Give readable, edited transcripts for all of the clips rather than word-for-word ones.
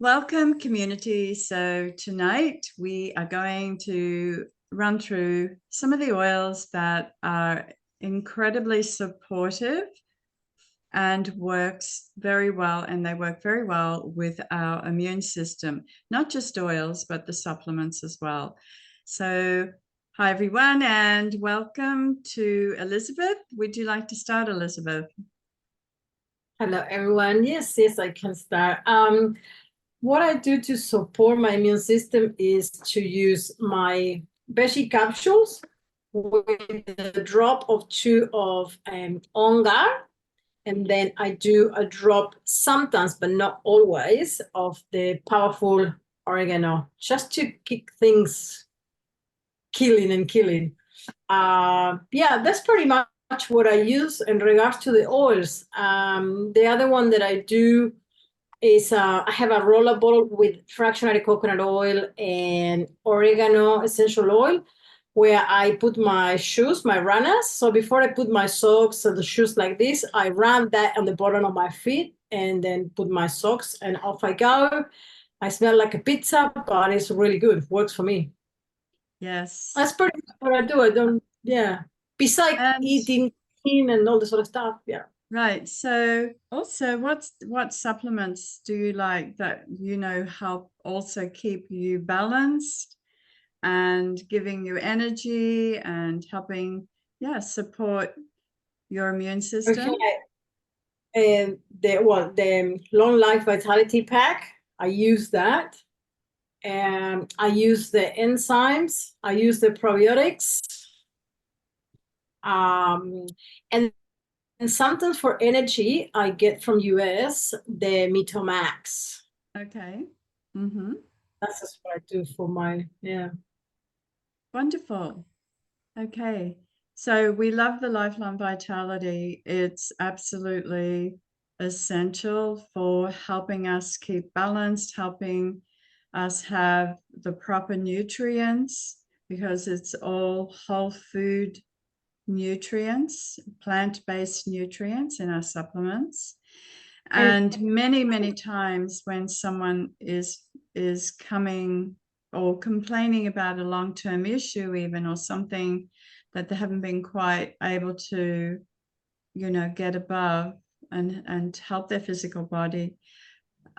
Welcome, community. So tonight we are going to run through some of the oils that are incredibly supportive and works very well, and they work very well with our immune system, not just oils, but the supplements as well. So hi, everyone, and welcome to Elizabeth. Would you like to start, Elizabeth? Hello, everyone. Yes, I can start. What I do to support my immune system is to use my veggie capsules with a drop of two of on guard. And then I do a drop sometimes, but not always, of the powerful oregano, just to keep things killing. Yeah, that's pretty much what I use in regards to the oils. The other one that I do is I have a roll-up bottle with fractionated coconut oil and oregano essential oil, where I put my shoes, my runners. So before I put my socks or the shoes like this, I run that on the bottom of my feet and then put my socks and off I go. I smell like a pizza, but it's really good. Works for me. Yes. That's pretty much what I do. I don't, yeah. Besides eating clean and all this sort of stuff, yeah. Right. So also what supplements do you like that help also keep you balanced and giving you energy and helping support your immune system? Okay. And the long life vitality pack, I use that. And I use the enzymes, I use the probiotics. And sometimes for energy, I get from US the Mitomax. Okay. Mm-hmm. That's just what I do for my, yeah. Wonderful. Okay. So we love the lifelong vitality. It's absolutely essential for helping us keep balanced, helping us have the proper nutrients, because it's all whole food nutrients, plant-based nutrients in our supplements. And many times when someone is coming or complaining about a long-term issue even, or something that they haven't been quite able to get above and help their physical body,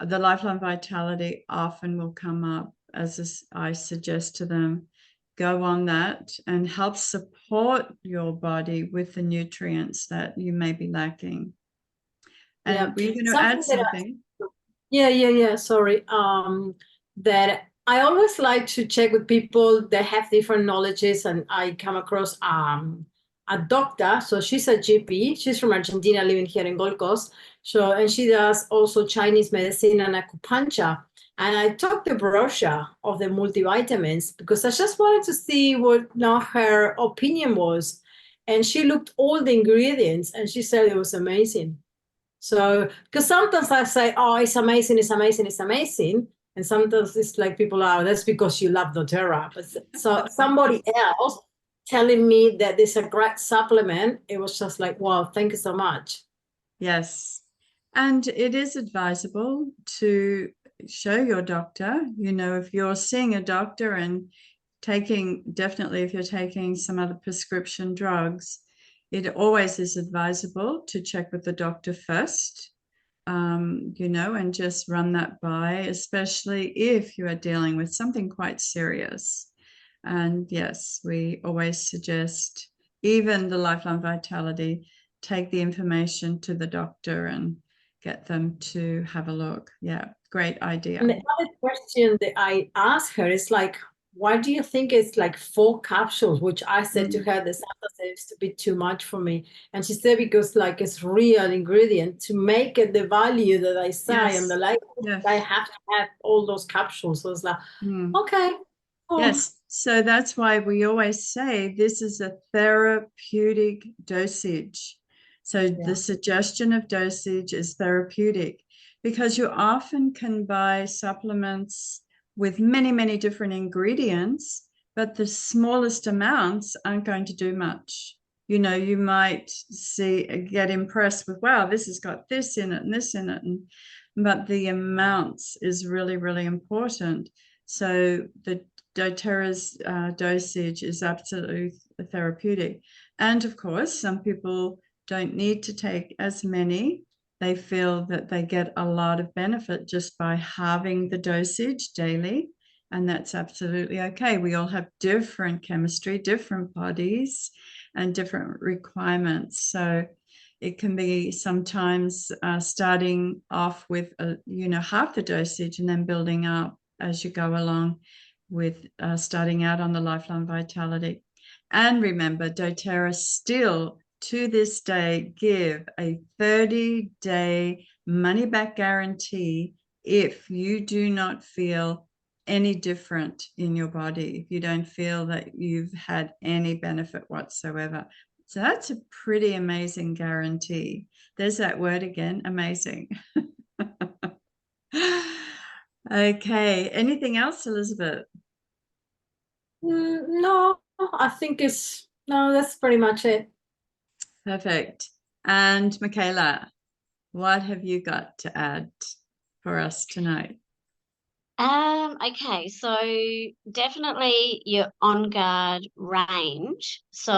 the lifelong vitality often will come up, as I suggest to them. Go on that and help support your body with the nutrients that you may be lacking. And we're going to add something. Sorry. That I always like to check with people that have different knowledges, and I come across a doctor. So she's a GP. She's from Argentina, living here in Gold Coast. So, and she does also Chinese medicine and acupuncture. And I took the brochure of the multivitamins because I just wanted to see what her opinion was. And she looked all the ingredients and she said it was amazing. So, because sometimes I say, oh, it's amazing. And sometimes it's like people are, that's because you love doTERRA. But so somebody else telling me that this is a great supplement, it was just like, wow, thank you so much. Yes. And it is advisable to show your doctor, if you're seeing a doctor and definitely if you're taking some other prescription drugs, it always is advisable to check with the doctor first, and just run that by, especially if you are dealing with something quite serious. And yes, we always suggest, even the lifelong vitality, take the information to the doctor and get them to have a look. Yeah, great idea. And the other question that I asked her is like, why do you think it's like 4 capsules? Which I said to her, this seems to be too much for me. And she said, because like it's real ingredient to make it the value that I say on the label, I have to have all those capsules. So it's like, okay. Cool. Yes. So that's why we always say this is a therapeutic dosage. So the suggestion of dosage is therapeutic, because you often can buy supplements with many different ingredients, but the smallest amounts aren't going to do much. You might get impressed with, wow, this has got this in it and this in it. And but the amounts is really, really important. So the doTERRA's dosage is absolutely therapeutic. And of course, some people don't need to take as many. They feel that they get a lot of benefit just by halving the dosage daily. And that's absolutely okay. We all have different chemistry, different bodies, and different requirements. So it can be sometimes starting off with half the dosage and then building up as you go along with starting out on the lifelong vitality. And remember, doTERRA still to this day give a 30-day money back guarantee if you do not feel any different in your body, if you don't feel that you've had any benefit whatsoever. So that's a pretty amazing guarantee. There's that word again, amazing. Okay, anything else, Elizabeth? No, I think no, that's pretty much it. Perfect. And Michaela, what have you got to add for us tonight? Okay, so definitely your On Guard range. So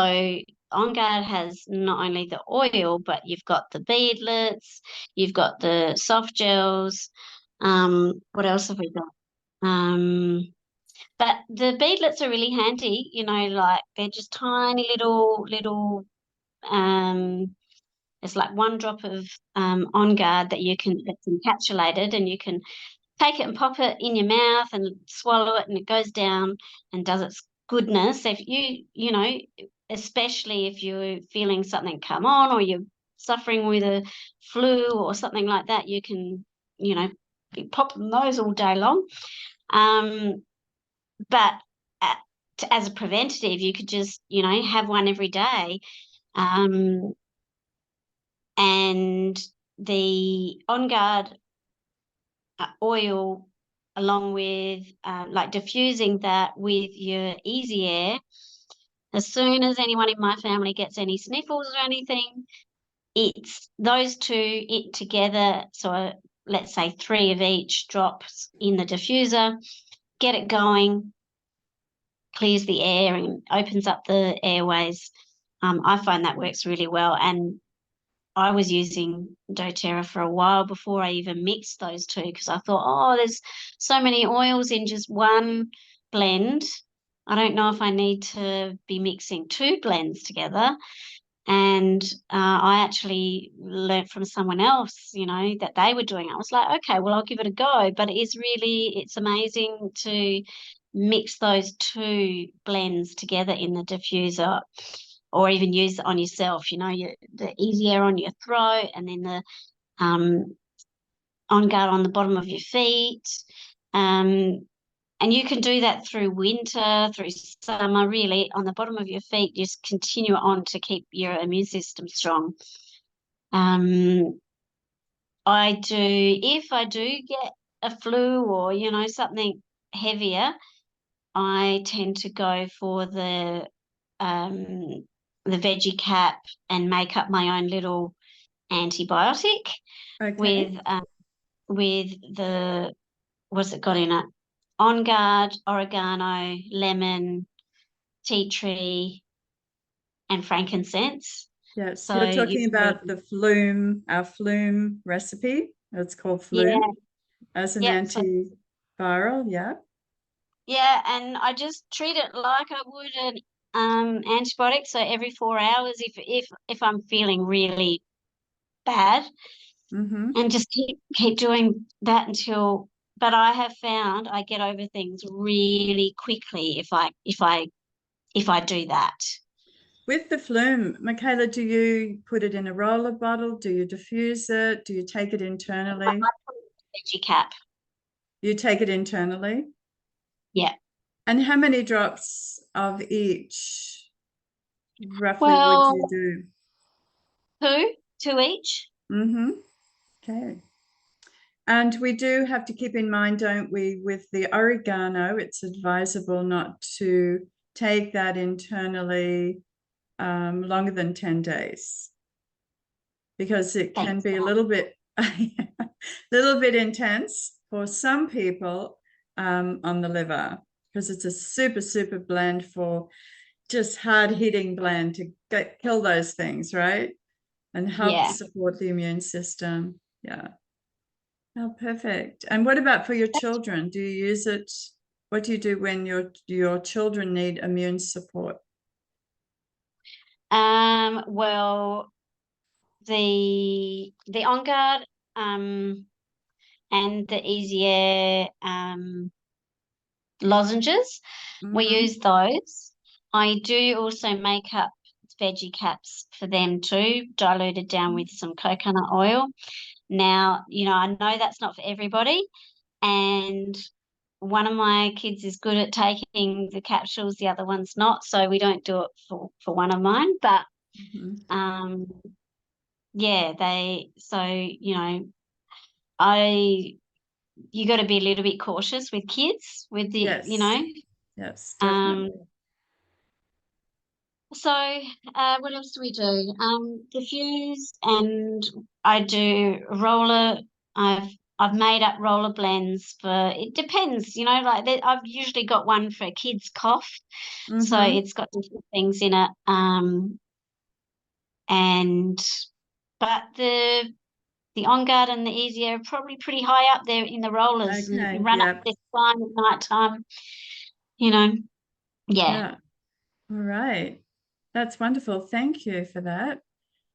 On Guard has not only the oil, but you've got the beadlets, you've got the soft gels. What else have we got? But the beadlets are really handy, like they're just tiny little it's like one drop of On Guard that's encapsulated, and you can take it and pop it in your mouth and swallow it, and it goes down and does its goodness. If especially if you're feeling something come on, or you're suffering with a flu or something like that, you can, be popping those all day long. But as a preventative, you could just, have one every day. And the On Guard oil, along with like diffusing that with your easy air. As soon as anyone in my family gets any sniffles or anything, it's those two it together. So let's say 3 of each drops in the diffuser, get it going, clears the air and opens up the airways. I find that works really well. And I was using doTERRA for a while before I even mixed those two, because I thought, oh, there's so many oils in just one blend. I don't know if I need to be mixing 2 blends together. And I actually learnt from someone else, that they were doing it. I was like, okay, well, I'll give it a go. But it's amazing to mix those 2 blends together in the diffuser, or even use it on yourself, the easy air on your throat, and then the On Guard on the bottom of your feet. And you can do that through winter, through summer, really, on the bottom of your feet. Just continue it on to keep your immune system strong. If I do get a flu or, something heavier, I tend to go for the veggie cap and make up my own little antibiotic Okay. with the what's it got in it? On Guard, oregano, lemon, tea tree, and frankincense. Yes, So you're you talking about the flume, our flume recipe. It's called yeah, flume as an yep. So antiviral. Yeah. yeah, and I just treat it like I would an antibiotic. So every 4 hours, if I'm feeling really bad, Mm-hmm. and just keep doing that until. But I have found I get over things really quickly if I do that. With the flume, Michaela, do you put it in a roller bottle? Do you diffuse it? Do you take it I internally? put it in a veggie cap. You take it internally. Yeah. And how many drops of each roughly would Well, you do? two each. Mm-hmm. Okay. And we do have to keep in mind, don't we, with the oregano, it's advisable not to take that internally longer than 10 days because it can Thanks be for a that. little bit little bit intense for some people on the liver, because it's a super, super blend for just hard hitting blend to kill those things, right? And help Yeah. support the immune system. Yeah. Oh, perfect. And what about for your children? Do you use it? What do you do when your children need immune support? Well, the On Guard and the easier lozenges, we use those. I do also make up veggie caps for them too, diluted down with some coconut oil. Now, I know that's not for everybody, and one of my kids is good at taking the capsules, the other one's not, so we don't do it for one of mine. But yeah, you got to be a little bit cautious with kids with the, Yes, um, definitely. so what else do we do? Diffuse, and I do roller. I've made up roller blends for, it depends, like I've usually got one for a kid's cough, so it's got different things in it. And but the On Guard and the Easier are probably pretty high up there in the rollers, and if you Okay. run up Yeah. this line at night time, you know, yeah. Yeah. All right. That's wonderful. Thank you for that.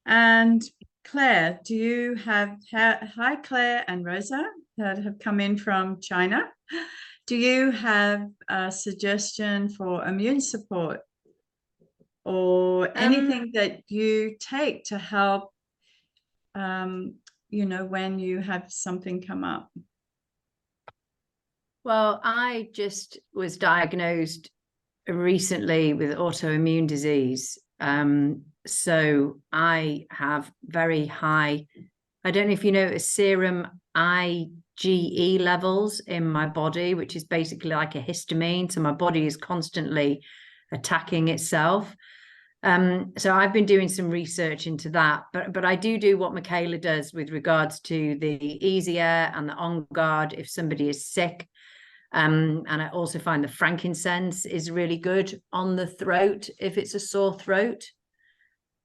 And Claire, do you have, hi Claire and Rosa that have come in from China. Do you have a suggestion for immune support or anything that you take to help, when you have something come up? Well, I just was diagnosed recently with autoimmune disease. So I have very high, I don't know if you know, serum IgE levels in my body, which is basically like a histamine. So my body is constantly attacking itself. So I've been doing some research into that, but I do what Michaela does with regards to the Easy Air and the On Guard if somebody is sick. And I also find the frankincense is really good on the throat if it's a sore throat.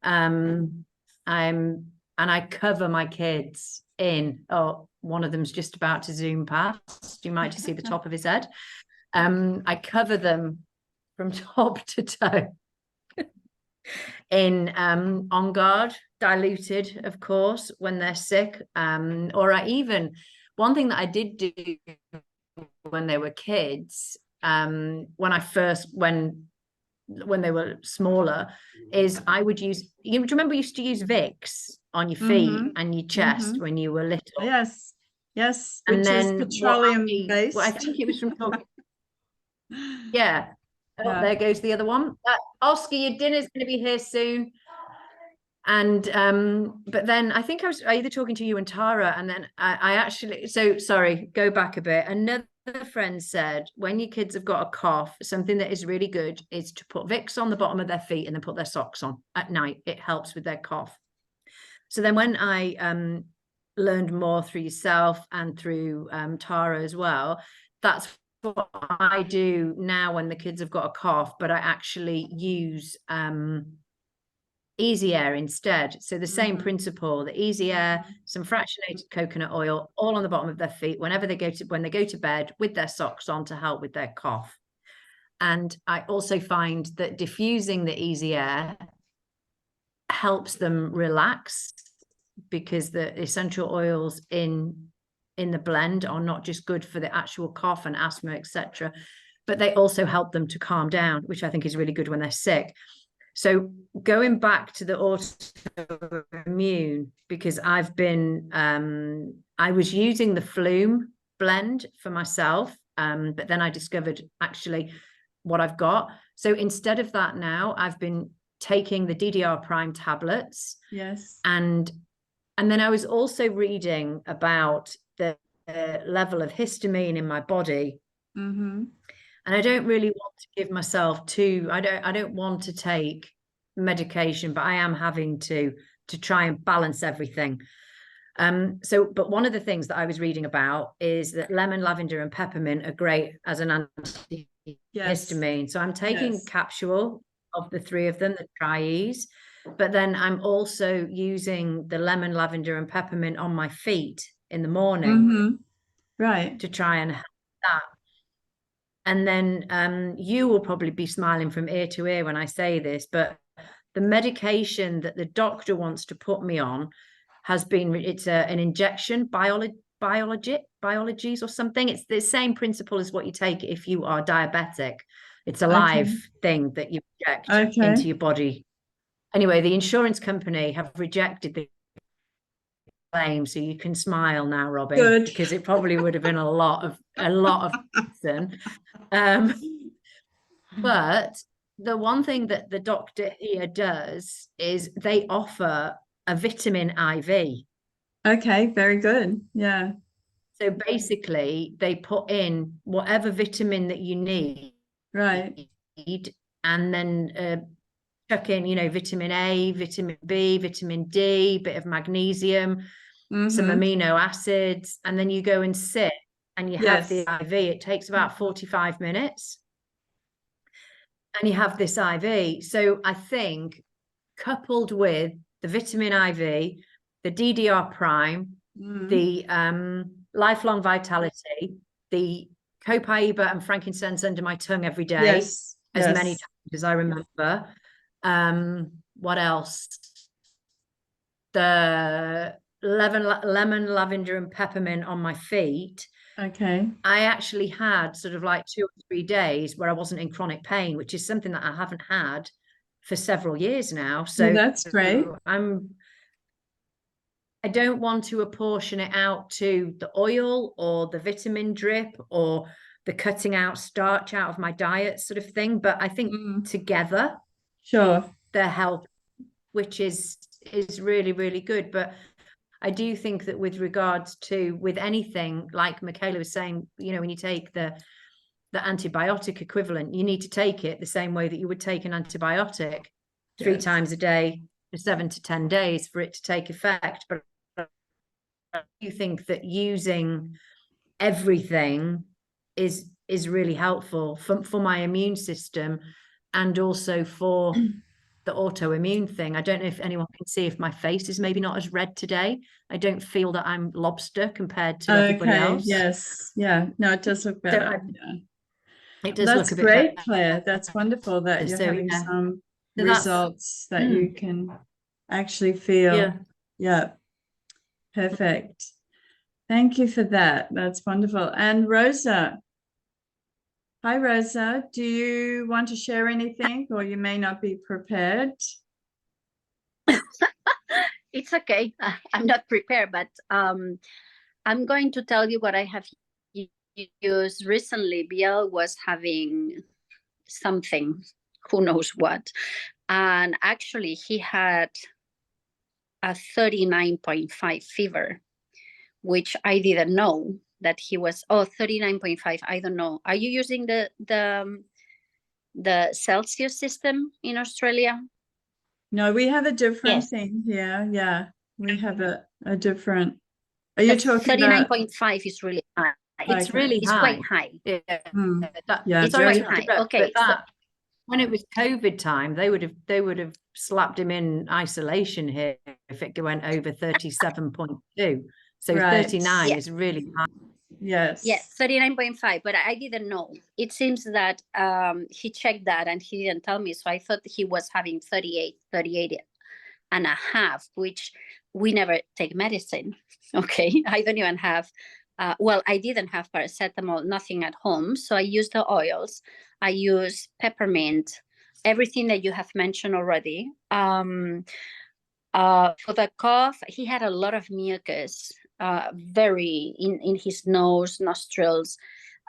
And I cover my kids in. Oh, one of them's just about to zoom past. You might just see the top of his head. I cover them from top to toe in On Guard, diluted, of course, when they're sick. Or one thing that I did do when they were kids, when they were smaller, is I would use, you remember, used to use Vicks on your feet and your chest when you were little. Yes, and which then is petroleum based. I think it was from talking. Yeah. Oh, Yeah. there goes the other one. Oscar, your dinner's going to be here soon. And but then I think I was either talking to you and Tara, and then I actually, so sorry, go back a bit. Another friend said when your kids have got a cough, something that is really good is to put Vicks on the bottom of their feet and then put their socks on at night. It helps with their cough. So then when I learned more through yourself and through Tara as well, that's what I do now when the kids have got a cough, but I actually use Easy Air instead. So the same principle, the Easy Air, some fractionated coconut oil, all on the bottom of their feet when they go to bed with their socks on to help with their cough. And I also find that diffusing the Easy Air helps them relax, because the essential oils in the blend are not just good for the actual cough and asthma, etc., but they also help them to calm down, which I think is really good when they're sick. So going back to the autoimmune, because I was using the Flume blend for myself, but then I discovered actually what I've got. So instead of that now, I've been taking the DDR Prime tablets. Yes. And then I was also reading about the level of histamine in my body. And I don't really want to give myself I don't want to take medication, but I am having to try and balance everything. But one of the things that I was reading about is that lemon, lavender, and peppermint are great as an antihistamine. So I'm taking a capsule of the three of them, the Tri-Ease, but then I'm also using the lemon, lavender, and peppermint on my feet in the morning, right, to try and help that. And then you will probably be smiling from ear to ear when I say this, but the medication that the doctor wants to put me on has been, it's an injection, biologies or something. It's the same principle as what you take if you are diabetic. It's a live thing that you inject into your body. Anyway, the insurance company have rejected the claim, so you can smile now, Robin, because it probably would have been a lot of medicine. But the one thing that the doctor here does is they offer a vitamin IV. Okay, very good. Yeah. So basically, they put in whatever vitamin that you need, right, and then chuck in, vitamin A, vitamin B, vitamin D, bit of magnesium, some amino acids, and then you go and sit and you have the IV. It takes about 45 minutes. And you have this IV. So I think coupled with the vitamin IV, the DDR prime, the lifelong vitality, the copaiba and frankincense under my tongue every day, as many times as I remember. What else? The lemon, lavender, and peppermint on my feet. Okay. I actually had sort of like 2 or 3 days where I wasn't in chronic pain, which is something that I haven't had for several years now. So that's great. I don't want to apportion it out to the oil or the vitamin drip or the cutting out starch out of my diet sort of thing. But I think together, they're help, which is really, really good. But I do think that with regards to, with anything, like Michaela was saying, when you take the antibiotic equivalent, you need to take it the same way that you would take an antibiotic 3 times a day for 7 to 10 days for it to take effect. But I do think that using everything is really helpful for my immune system, and also for the autoimmune thing. I don't know if anyone can see if my face is maybe not as red today. I don't feel that I'm lobster compared to everybody else. Yes. Yeah. No, it does look better. It does That's look a bit great, better. Claire. That's wonderful that you're having some results that you can actually feel. Yeah. Perfect. Thank you for that. That's wonderful. And Rosa. Hi, Rosa. Do you want to share anything, or you may not be prepared? It's okay. I'm not prepared, but I'm going to tell you what I have used recently. Biel was having something, who knows what, and actually he had a 39.5 fever, which I didn't know that he was. 39.5. I don't know. Are you using the Celsius system in Australia? No, we have a different thing here. Yeah, we have a different. Are you talking 39.5 is really high. It's really quite high. Yeah, it's quite high. Okay, when it was COVID time, they would have slapped him in isolation here if it went over 37.2. So 39 is really high. Yes. Yeah, 39.5, but I didn't know. It seems that he checked that and he didn't tell me. So I thought he was having 38 and a half, which we never take medicine. Okay, I don't even have, I didn't have paracetamol, nothing at home. So I use the oils. I use peppermint, everything that you have mentioned already. For the cough, he had a lot of mucus, very in his nose, nostrils.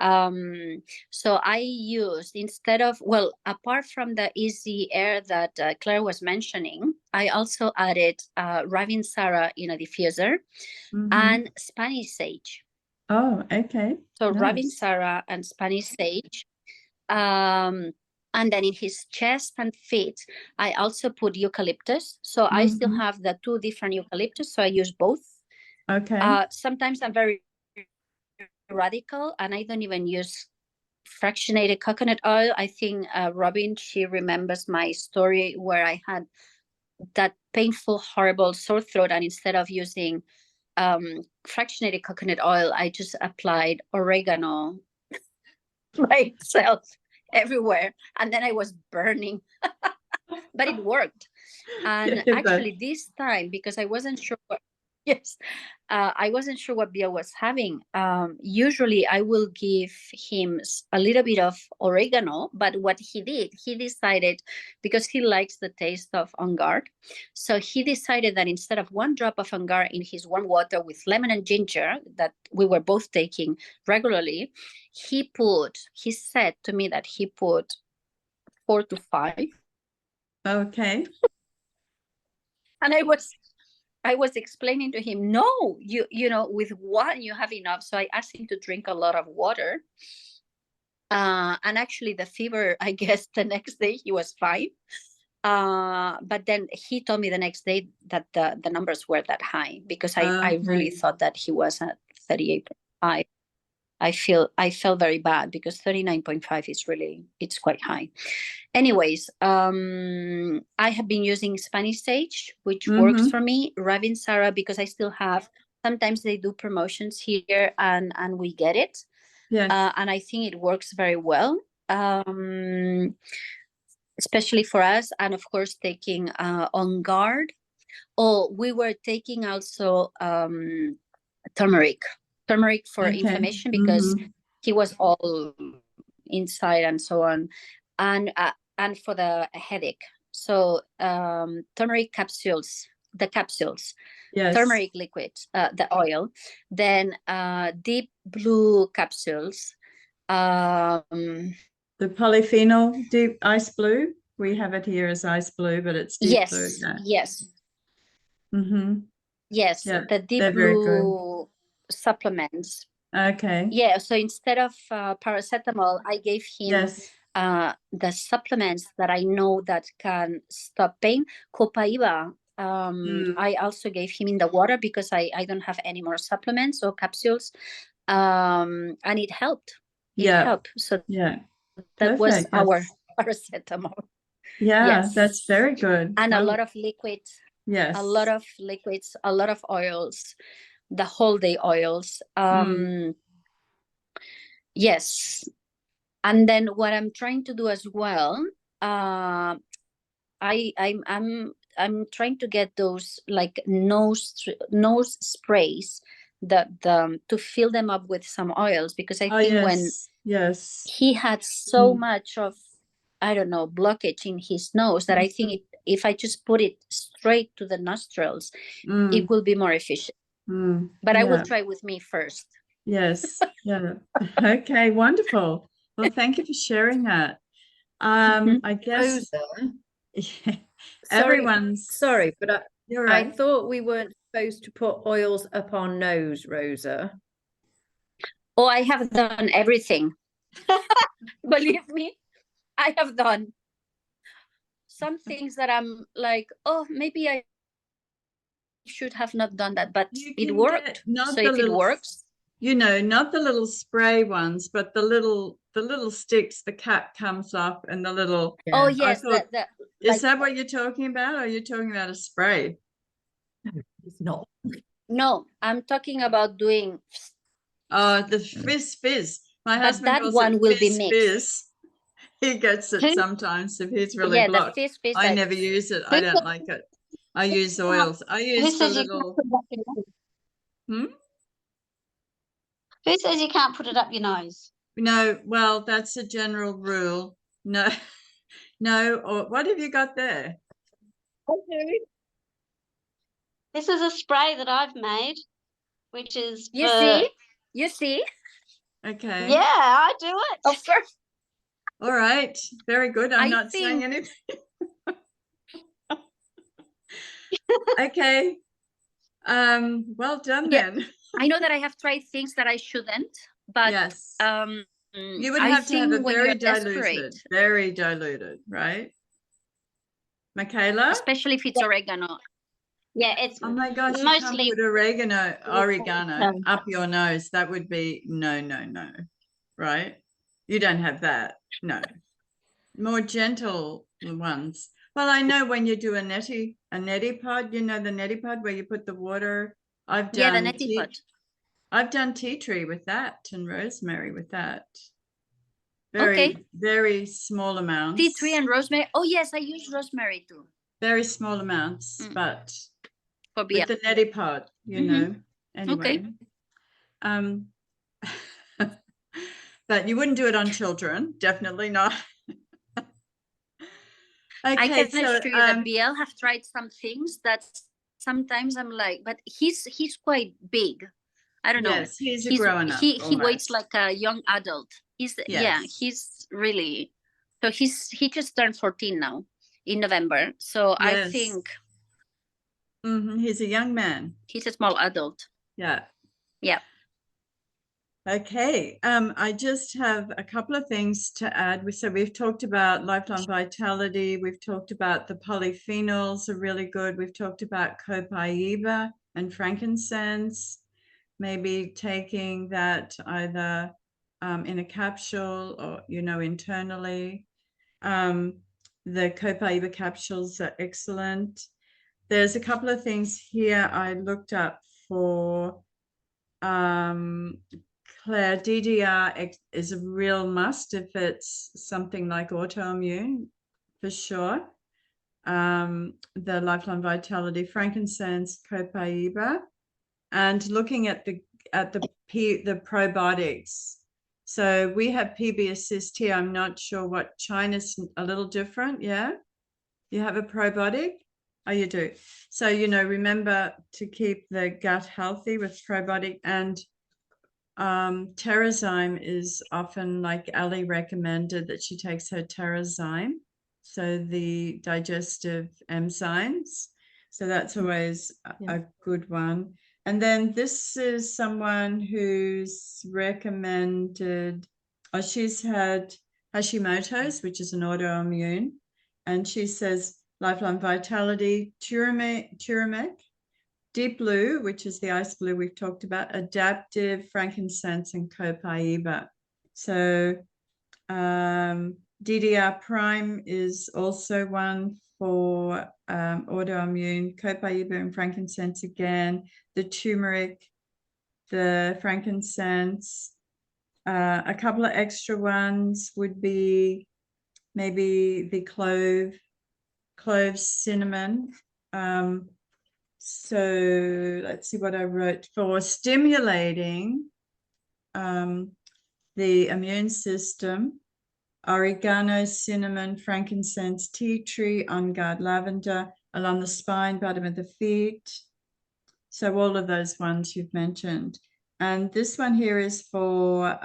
So I used, instead of, apart from the easy air that Claire was mentioning, I also added Ravinsara in a diffuser and Spanish sage. Oh, okay. So nice. Ravinsara and Spanish sage. And then in his chest and feet, I also put eucalyptus. So I still have the 2 different eucalyptus. So I use both. Okay. Sometimes I'm very radical and I don't even use fractionated coconut oil. I think Robin, she remembers my story where I had that painful, horrible sore throat, and instead of using fractionated coconut oil, I just applied oregano myself everywhere, and then I was burning. But it worked. And Yeah, actually this time, because I wasn't sure what, yes, I wasn't sure what Bill was having. Usually I will give him a little bit of oregano, but what he did, he decided, because he likes the taste of On Guard, so he decided that instead of 1 drop of On Guard in his warm water with lemon and ginger that we were both taking regularly, he said to me that he put 4 to 5. Okay. And I was explaining to him, no, you know, with 1 you have enough. So I asked him to drink a lot of water. And actually the fever, I guess the next day he was fine. But then he told me the next day that the numbers were that high, because I really thought that he was at 38.5. I felt very bad because 39.5 is really, it's quite high. Anyways, I have been using Spanish sage, which works for me. Ravin Sarah, because I still have, sometimes they do promotions here and we get it. Yes. And I think it works very well, especially for us. And of course, taking On Guard. Oh, we were taking also turmeric for inflammation, because he was all inside and so on, and for the headache. So turmeric capsules, Yes. turmeric liquid, the oil, then deep blue capsules, the polyphenol deep ice blue. We have it here as ice blue, but it's deep blue. Yes. Yes, Yeah, the deep blue supplements. Okay. Yeah, so instead of paracetamol, I gave him the supplements that I know that can stop pain. Copaiba, I also gave him in the water because I don't have any more supplements or capsules. And it helped. It helped. So that was our paracetamol. Yeah, that's very good. And a lot of liquids. Yes. A lot of liquids, a lot of oils, the whole day oils. Yes. And then what I'm trying to do as well, I'm trying to get those like nose sprays to fill them up with some oils, because I think when he had so much of, I don't know, blockage in his nose, that I think if I just put it straight to the nostrils, it will be more efficient. But I will try with me first. Yes. Yeah. Okay. Wonderful. Well, thank you for sharing that. I guess everyone's sorry, but you're right. I thought we weren't supposed to put oils up our nose, Rosa. Oh, I have done everything. Believe me, I have done some things that I'm like, oh, maybe I should have not done that, but it worked. So if it works, you know, not the little spray ones, but the little sticks, the cap comes off and the little. Oh yes, is that what you're talking about? Or are you talking about a spray? No, it's not. No, I'm talking about doing. The fizz. My husband that calls one it will be fizz. mixed. He gets it sometimes if he's really blocked. The fizz. I never use it. I don't like it. I use oils. I use the little. Who says you can't put it up your nose? No, well, that's a general rule. No, or what have you got there? Okay. This is a spray that I've made, which is You see? Okay. Yeah, I do it. Of course. All right. Very good. I'm not saying anything. Okay. Well done then. I know that I have tried things that I shouldn't, but yes. You would have to have a very diluted, right? Michaela? Especially if it's oregano. Yeah, it's Oh my gosh, you can't mostly put oregano water. up your nose. That would be no, no, no. Right? You don't have that. No. More gentle ones. Well, I know when you do a neti pod, you know the neti pod where you put the water. I've Yeah, the done neti pot. I've done tea tree with that and rosemary with that. Okay. Very small amounts. Tea tree and rosemary. Oh yes, I use rosemary too Very small amounts, but for beer. with the neti pod, you know. Anyway. Okay. But you wouldn't do it on children, definitely not. I Okay, can so assure you that BL have tried some things that sometimes I'm like, but he's quite big. I don't know. yes, he's a grown up. He weighs almost. like a young adult. Yeah, Yes. he's really so he just turned 14 now in November. So I Yes. think He's a young man. he's a small adult. Yeah. Yeah. Okay. I just have a couple of things to add. So we've talked about lifelong vitality. We've talked about the polyphenols are really good. We've talked about copaiba and frankincense. Maybe taking that either in a capsule or, you know, internally. The copaiba capsules are excellent. There's a couple of things here I looked up for Claire. DDR is a real must if it's something like autoimmune, for sure. The lifelong vitality, frankincense, copaiba, and looking at the probiotics. So we have PB Assist here. I'm not sure what China's a little different. Yeah, you have a probiotic. Oh, you do. So, you know, remember to keep the gut healthy with probiotic. And Terrazyme is often, like Ali recommended, that she takes her Terrazyme, so the digestive enzymes. So that's always a good one. And then this is someone who's recommended, she's had Hashimoto's, which is an autoimmune, and she says lifelong vitality, turmeric, deep blue, which is the ice blue we've talked about, adaptive, frankincense, and copaiba. So DDR prime is also one for autoimmune, copaiba and frankincense again, the turmeric, the frankincense. A couple of extra ones would be maybe the clove, cinnamon. So let's see what I wrote for stimulating the immune system. Oregano, cinnamon, frankincense, tea tree, on guard lavender, along the spine, bottom of the feet. So all of those ones you've mentioned. And this one here is for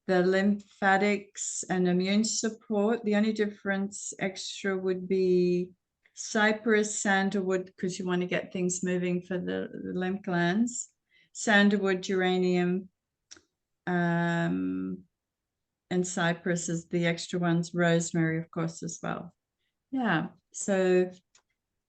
the lymphatics and immune support. The only difference extra would be cypress, sandalwood, because you want to get things moving for the lymph glands. Sandalwood, geranium, and cypress is the extra ones. Rosemary, of course, as well. Yeah, so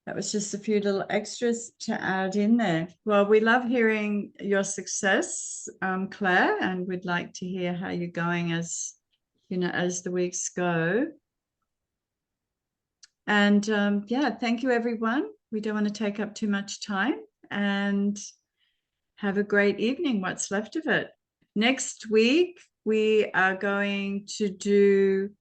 that was just a few little extras to add in there. Well, we love hearing your success, Claire, and we'd like to hear how you're going as, you know, as the weeks go. And yeah, thank you, everyone. We don't want to take up too much time, and have a great evening, what's left of it. Next week, we are going to do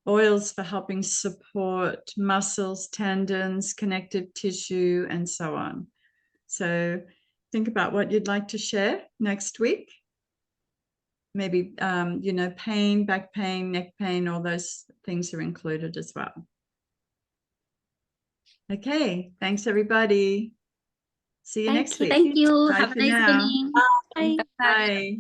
oils for helping support muscles, tendons, connective tissue, and so on. So think about what you'd like to share next week. Maybe, you know, pain, back pain, neck pain, all those things are included as well. Okay, thanks, everybody. See you next week. Thank you. Bye Have a for nice now. evening. Bye. Bye.